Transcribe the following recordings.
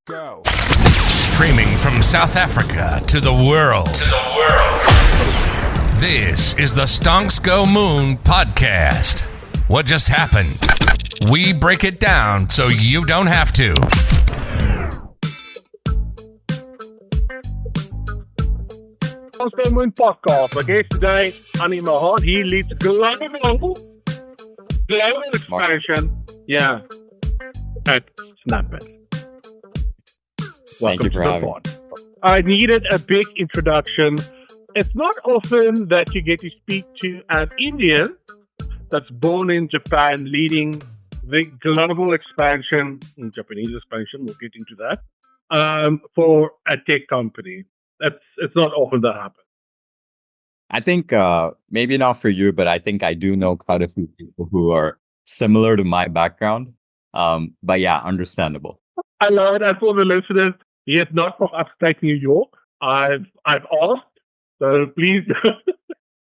Go. Streaming from South Africa to the world. This is the Stonks Go Moon podcast. What just happened? We break it down so you don't have to. Stonks Go Moon podcast. My guest today, Ani Mohan. He leads global expansion. Yeah, at SNPIT. Thank you for having me. I needed a big introduction. It's not often that you get to speak to an Indian that's born in Japan, leading the global expansion, Japanese expansion, we'll get into that, for a tech company. It's not often that happens. I think maybe not for you, but I think I do know quite a few people who are similar to my background. But yeah, understandable. I love it. And for the listeners, he is not from upstate New York. I've asked, so please,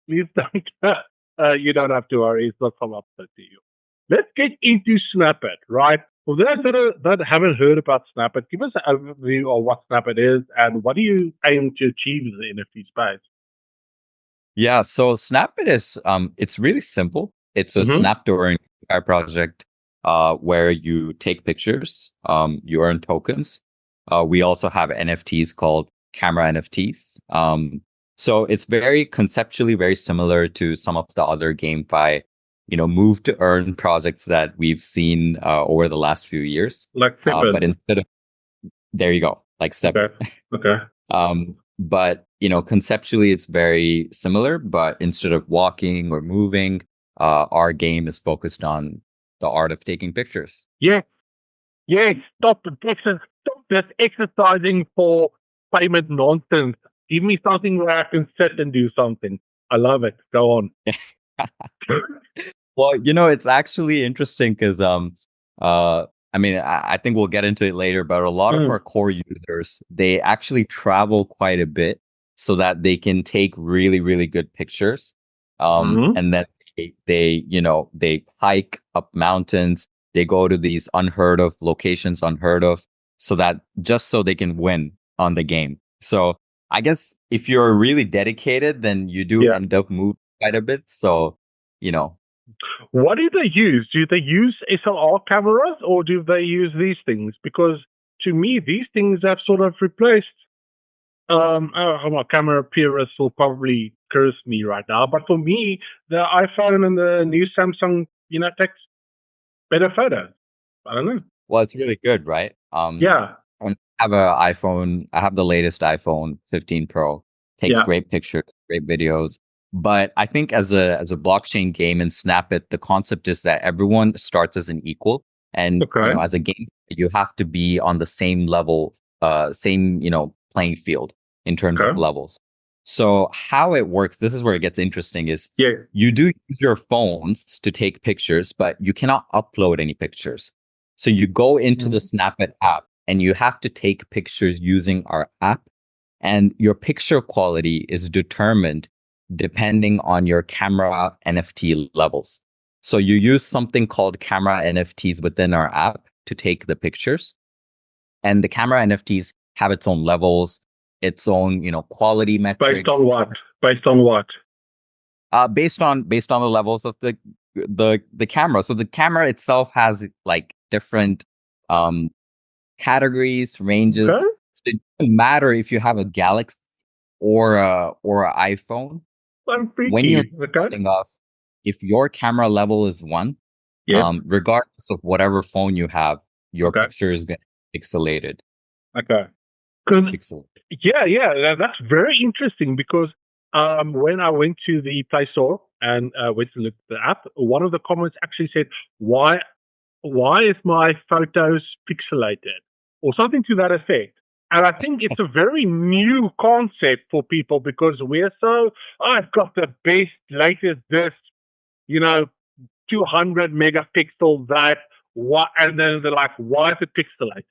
please don't. You don't have to worry. It's not from upstate New York. Let's get into SNPIT, right? For those that haven't heard about SNPIT, give us an overview of what SNPIT is and what do you aim to achieve in the NFT space? Yeah, so SNPIT is it's really simple. It's a snap to earn project where you take pictures, you earn tokens. We also have NFTs called Camera NFTs. So it's very conceptually very similar to some of the other GameFi, move to earn projects that we've seen over the last few years. Like but instead of, there you go, like Step. Okay. But conceptually it's very similar, but instead of walking or moving, our game is focused on the art of taking pictures. Yeah. Stop this exercising for payment nonsense. Give me something where I can sit and do something. I love it. Go on. Well, it's actually interesting because I think we'll get into it later, but a lot of our core users, they actually travel quite a bit so that they can take really, really good pictures. And then they hike up mountains. They go to these unheard of locations, so they can win on the game. So I guess if you're really dedicated, then you do end up moving quite a bit. So, What do they use? Do they use SLR cameras or do they use these things? Because to me, these things have sort of replaced. My camera purists will probably curse me right now, but for me, the iPhone and the new Samsung, takes better photos. I don't know. Well, it's really good, right? Yeah. I have I have the latest iPhone 15 Pro. Takes great pictures, great videos. But I think as a blockchain game in SNPIT, the concept is that everyone starts as an equal. And as a game, you have to be on the same level, playing field in terms of levels. So how it works, this is where it gets interesting, is you do use your phones to take pictures, but you cannot upload any pictures. So you go into the SNPIT app and you have to take pictures using our app. And your picture quality is determined depending on your camera NFT levels. So you use something called Camera NFTs within our app to take the pictures. And the Camera NFTs have its own levels, its own, quality metrics. Based on what? Based on the levels of the camera. So the camera itself has like different categories, ranges. Okay. So it doesn't matter if you have a Galaxy or an iPhone. When you're starting off, if your camera level is 1, regardless of whatever phone you have, your picture is going to be pixelated. Okay. That's very interesting because when I went to the Play Store and went to look at the app, one of the comments actually said, why is my photos pixelated? Or something to that effect. And I think it's a very new concept for people because we're I've got the best, latest, this, 200 megapixel that, what, and then they're like, why is it pixelated?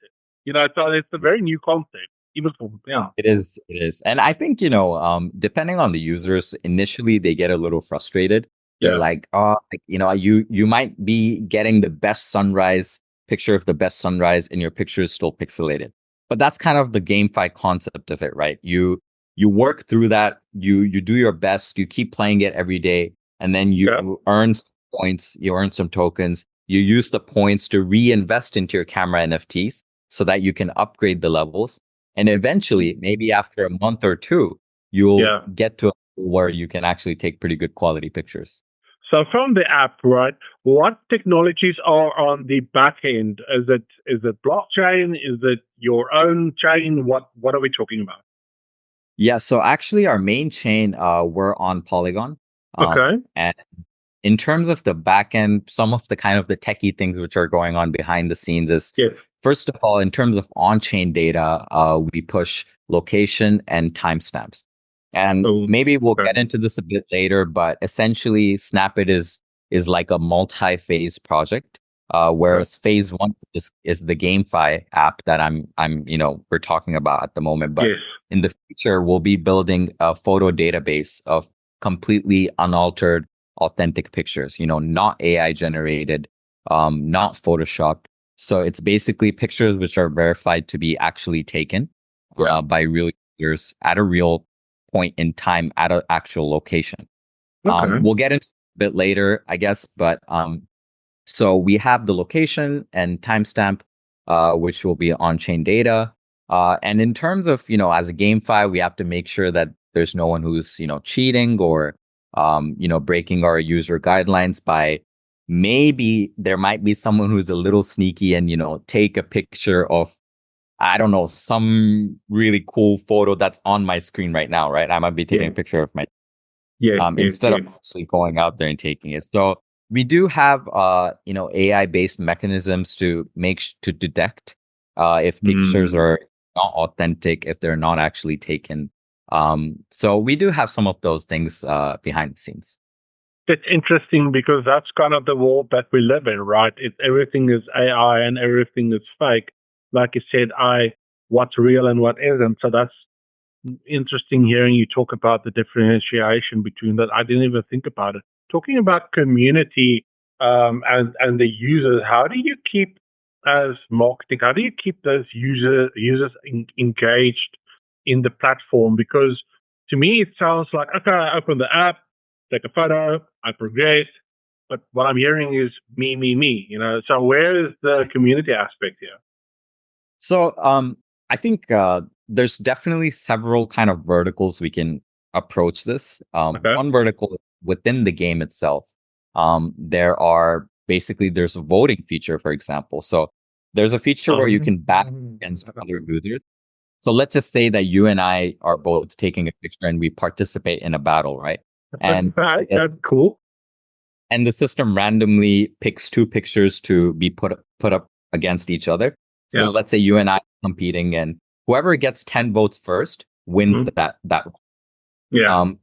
So it's a very new concept. Even for, It is. And I think, depending on the users, initially they get a little frustrated. They're like, you might be getting the best sunrise picture of the best sunrise and your picture is still pixelated. But that's kind of the GameFi concept of it, right? You work through that, you do your best, you keep playing it every day, and then you earn some points, you earn some tokens, you use the points to reinvest into your camera NFTs so that you can upgrade the levels. And eventually, maybe after a month or two, you'll get to a where you can actually take pretty good quality pictures. So from the app, right, what technologies are on the back end? Is it blockchain? Is it your own chain? What are we talking about? Yeah, so actually our main chain, we're on Polygon. Okay. And in terms of the back end, some of the kind of the techie things which are going on behind the scenes is, first of all, in terms of on-chain data, we push location and timestamps. And maybe we'll get into this a bit later, but essentially SNPIT is like a multi-phase project. Whereas phase one is the GameFi app that we're talking about at the moment. But in the future, we'll be building a photo database of completely unaltered, authentic pictures, not AI generated, not Photoshopped. So it's basically pictures which are verified to be actually taken by real users at a real point in time at an actual location. We'll get into it a bit later, I guess, but so we have the location and timestamp, which will be on-chain data. And in terms of, as a GameFi, we have to make sure that there's no one who's, cheating or, breaking our user guidelines by maybe there might be someone who's a little sneaky and, take a picture of, I don't know, some really cool photo that's on my screen right now, right? I might be taking a picture of my, instead of actually going out there and taking it. So we do have, AI-based mechanisms to to detect if pictures are not authentic, if they're not actually taken. So we do have some of those things behind the scenes. It's interesting because that's kind of the world that we live in, right? Everything is AI and everything is fake. Like you said, what's real and what isn't. So that's interesting hearing you talk about the differentiation between that. I didn't even think about it. Talking about community and the users, how do you keep, as marketing, how do you keep those users engaged in the platform? Because to me, it sounds like, okay, I open the app, take a photo, I progress, but what I'm hearing is me. So where is the community aspect here? So I think there's definitely several kind of verticals we can approach this. One vertical within the game itself, there's a voting feature, for example. So there's a feature where you can battle against other users. So let's just say that you and I are both taking a picture and we participate in a battle, right? And that's cool. And the system randomly picks two pictures to be put up against each other. So let's say you and I are competing, and whoever gets 10 votes first wins that.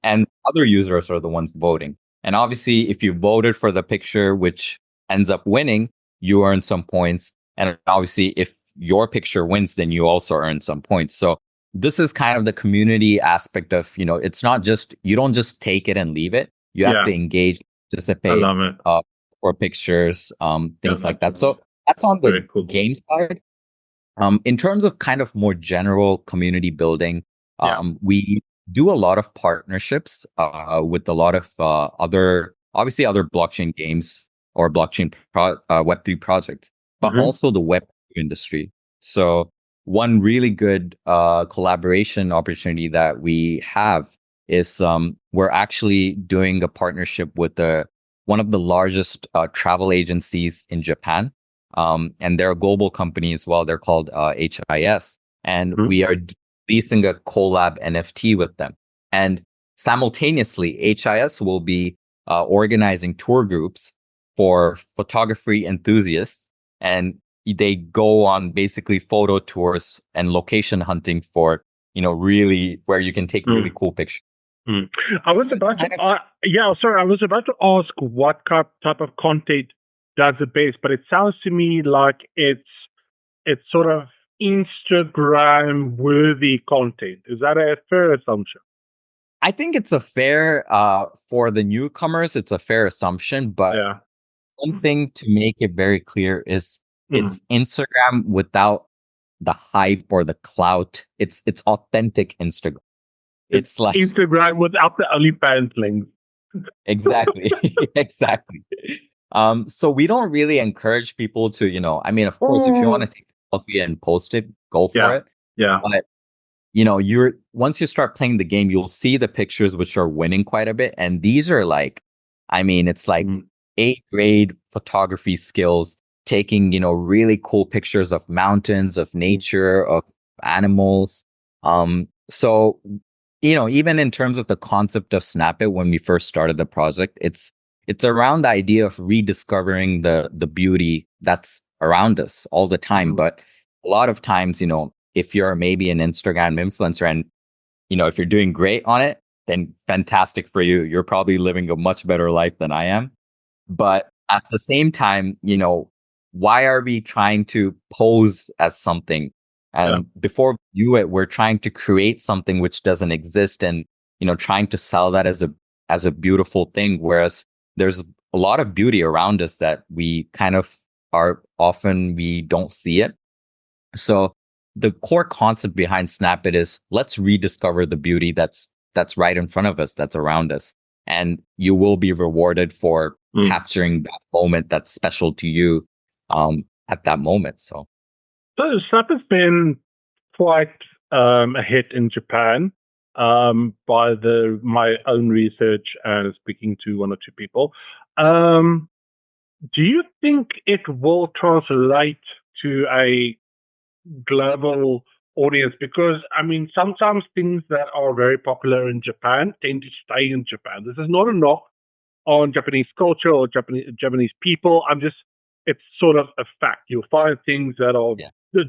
And other users are the ones voting. And obviously, if you voted for the picture which ends up winning, you earn some points. And obviously, if your picture wins, then you also earn some points. So this is kind of the community aspect of, it's not just, you don't just take it and leave it. You have to engage, participate for pictures, things like that. So that's on the game side. In terms of kind of more general community building, we do a lot of partnerships with a lot of other blockchain games or blockchain Web3 projects, but also the Web2 industry. So one really good collaboration opportunity that we have is we're actually doing a partnership with one of the largest travel agencies in Japan. And they're a global company as well. They're called HIS. And we are releasing a collab NFT with them. And simultaneously, HIS will be organizing tour groups for photography enthusiasts. And they go on basically photo tours and location hunting for, really where you can take really cool pictures. I was about to ask what type of content does it best, but it sounds to me like it's sort of Instagram worthy content. Is that a fair assumption? I think it's a fair for the newcomers. It's a fair assumption, but one thing to make it very clear is it's Instagram without the hype or the clout. It's authentic Instagram. It's like Instagram without the OnlyFans links. exactly, exactly. So we don't really encourage people to, I mean, of course, if you want to take a selfie and post it, go for it. Yeah. But once you start playing the game, you'll see the pictures which are winning quite a bit. And these are like, I mean, it's like 8th grade photography skills, taking, really cool pictures of mountains, of nature, of animals. So, even in terms of the concept of Snap It, when we first started the project, it's around the idea of rediscovering the beauty that's around us all the time. But a lot of times, if you're maybe an Instagram influencer and, if you're doing great on it, then fantastic for you. You're probably living a much better life than I am. But at the same time, why are we trying to pose as something? And before we do it, we're trying to create something which doesn't exist and, trying to sell that as a beautiful thing. Whereas there's a lot of beauty around us that we kind of we don't see it. So the core concept behind Snap It is let's rediscover the beauty that's right in front of us, that's around us. And you will be rewarded for capturing that moment that's special to you at that moment. So Snap has been quite a hit in Japan by my own research and speaking to one or two people. Do you think it will translate to a global audience? Because, I mean, sometimes things that are very popular in Japan tend to stay in Japan. This is not a knock on Japanese culture or Japanese people. It's sort of a fact. You'll find things that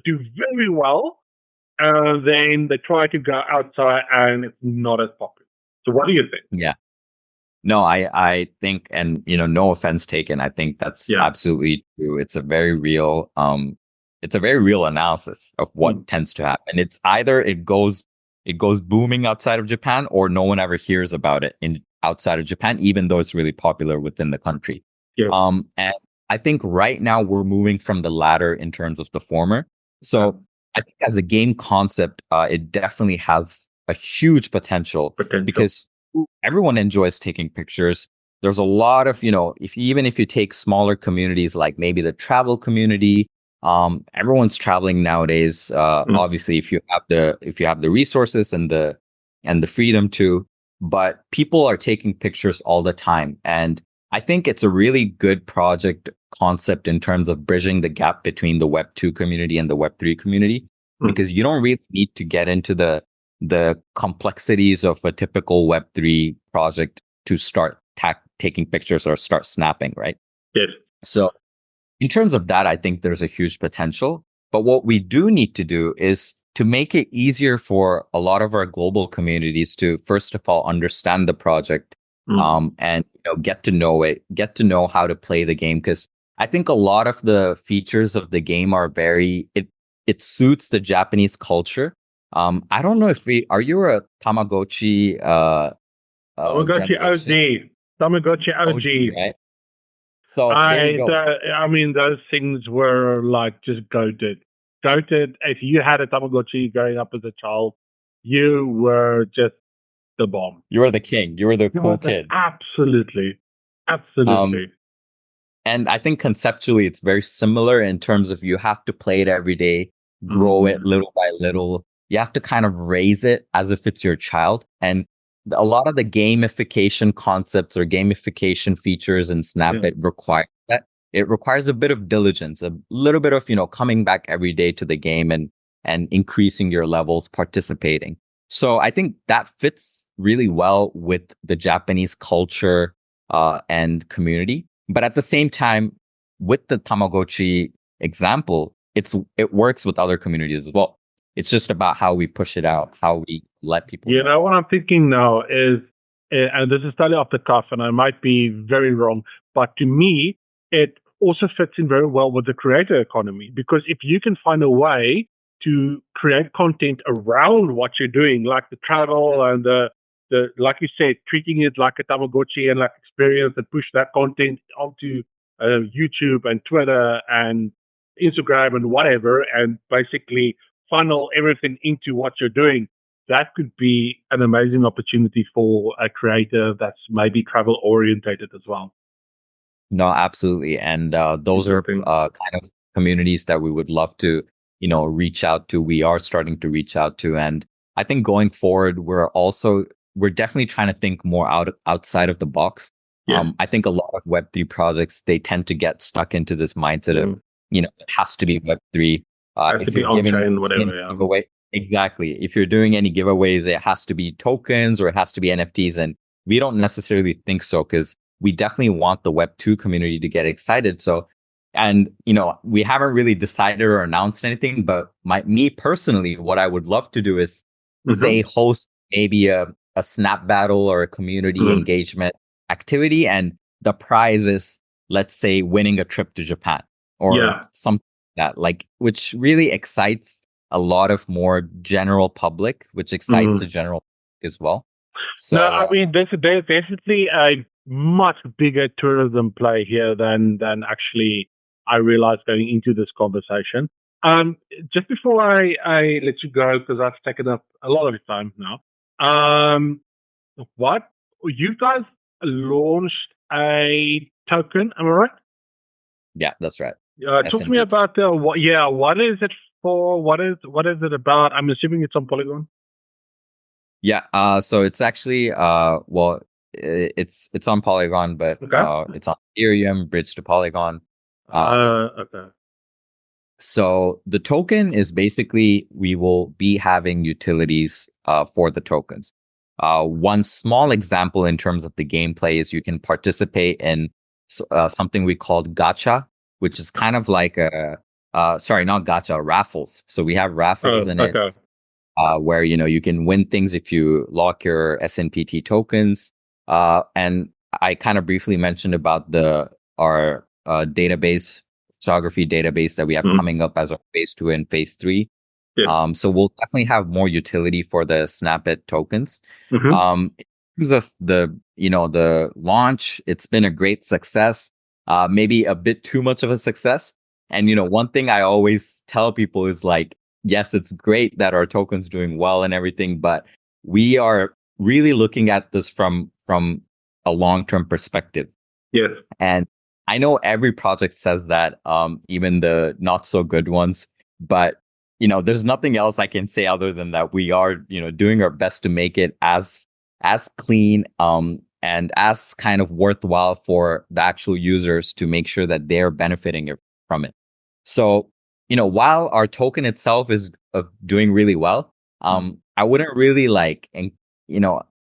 do very well, and then they try to go outside and it's not as popular. So what do you think? Yeah. No, I think, and no offense taken, I think that's absolutely true. It's a very real analysis of what tends to happen. It's either it goes booming outside of Japan, or no one ever hears about it outside of Japan, even though it's really popular within the country. Yeah. And I think right now we're moving from the latter in terms of the former. So I think as a game concept, it definitely has a huge potential. Because everyone enjoys taking pictures. There's a lot of, if you take smaller communities, like maybe the travel community, everyone's traveling nowadays. Obviously, if you have the resources and the freedom to, but people are taking pictures all the time. And I think it's a really good project concept in terms of bridging the gap between the Web 2 community and the Web 3 community, because you don't really need to get into the complexities of a typical Web3 project to start taking pictures or start snapping, right? Yes. So in terms of that, I think there's a huge potential. But what we do need to do is to make it easier for a lot of our global communities to, first of all, understand the project and get to know it, get to know how to play the game. Because I think a lot of the features of the game are it suits the Japanese culture. I don't know if are you a Tamagotchi Tamagotchi OG. Tamagotchi OG. Right? So there you go. I mean, those things were like just goated. If you had a Tamagotchi growing up as a child, you were just the bomb. You were the king. You were the cool kid. Absolutely. And I think conceptually it's very similar in terms of you have to play it every day, grow it little by little. You have to kind of raise it as if it's your child. And a lot of the gamification concepts or gamification features in Snap It require that. It requires a bit of diligence, a little bit of, coming back every day to the game and increasing your levels, participating. So I think that fits really well with the Japanese culture and community. But at the same time, with the Tamagotchi example, it works with other communities as well. It's just about how we push it out, how we let people know. What I'm thinking now is, and this is totally off the cuff, and I might be very wrong, but to me, it also fits in very well with the creator economy. Because if you can find a way to create content around what you're doing, like the travel and the like you said, treating it like a Tamagotchi and like experience, and push that content onto YouTube and Twitter and Instagram and whatever, and basically funnel everything into what you're doing, that could be an amazing opportunity for a creator that's maybe travel orientated as well. No, absolutely. And those are kind of communities that we would love to, reach out to. We are starting to reach out to. And I think going forward, we're definitely trying to think more outside of the box. Yeah. I think a lot of Web3 projects, they tend to get stuck into this mindset of, it has to be Web3. If you're giving whatever, giveaway, exactly. If you're doing any giveaways, it has to be tokens or it has to be NFTs. And we don't necessarily think so, because we definitely want the Web2 community to get excited. So, and, we haven't really decided or announced anything, but me personally, what I would love to do is say host maybe a snap battle or a community engagement activity. And the prize is, let's say, winning a trip to Japan or something like that, which really excites a lot of more general public, which excites the general public as well. So, no, I mean, there's definitely a much bigger tourism play here than actually I realized going into this conversation. Just before I let you go, because I've taken up a lot of your time now, what you guys launched a token, am I right? Yeah, that's right. Talk to me about what is it for? What is it about? I'm assuming it's on Polygon. Yeah, so it's actually it's on Polygon, but it's on Ethereum, bridge to Polygon. Okay. So the token is basically, we will be having utilities for the tokens. One small example in terms of the gameplay is you can participate in something we called gacha, which is kind of like raffles. So we have raffles in it. Where you can win things if you lock your SNPIT tokens. And I kind of briefly mentioned about our database, photography database that we have coming up as our phase 2 and phase 3. Yeah. So we'll definitely have more utility for the SNPIT tokens. In terms of the launch, it's been a great success. Maybe a bit too much of a success. And one thing I always tell people is yes, it's great that our token's doing well and everything, but we are really looking at this from a long-term perspective. Yes. And I know every project says that, even the not so good ones, but there's nothing else I can say other than that we are, doing our best to make it as clean, and as kind of worthwhile for the actual users to make sure that they're benefiting from it. So, while our token itself is doing really well, I wouldn't really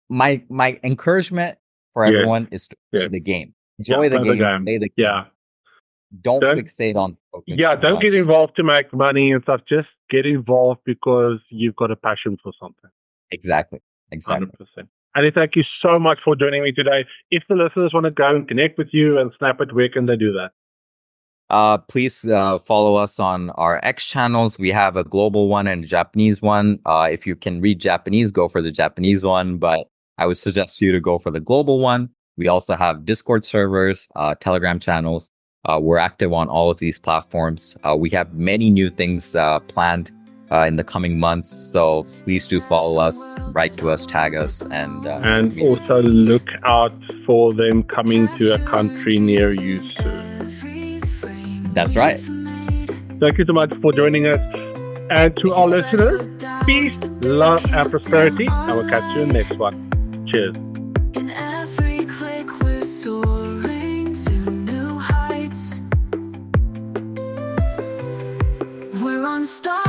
my encouragement for everyone is to play the game. Enjoy the game, play the game. Yeah. Don't fixate on token. Yeah, don't get involved to make money and stuff. Just get involved because you've got a passion for something. Exactly. 100%. And thank you so much for joining me today. If the listeners want to go and connect with you and SNPIT, where can they do that? Please follow us on our X channels. We have a global one and a Japanese one. If you can read Japanese, go for the Japanese one, but I would suggest you to go for the global one. We also have Discord servers, Telegram channels. We're active on all of these platforms. We have many new things planned in the coming months, so please do follow us, write to us, tag us, and also look out for them coming to a country near you soon. That's right. Thank you so much for joining us. And to our listeners, peace, love, and prosperity. I will catch you in the next one. Cheers. In every click, we're soaring to new heights. We're unstoppable.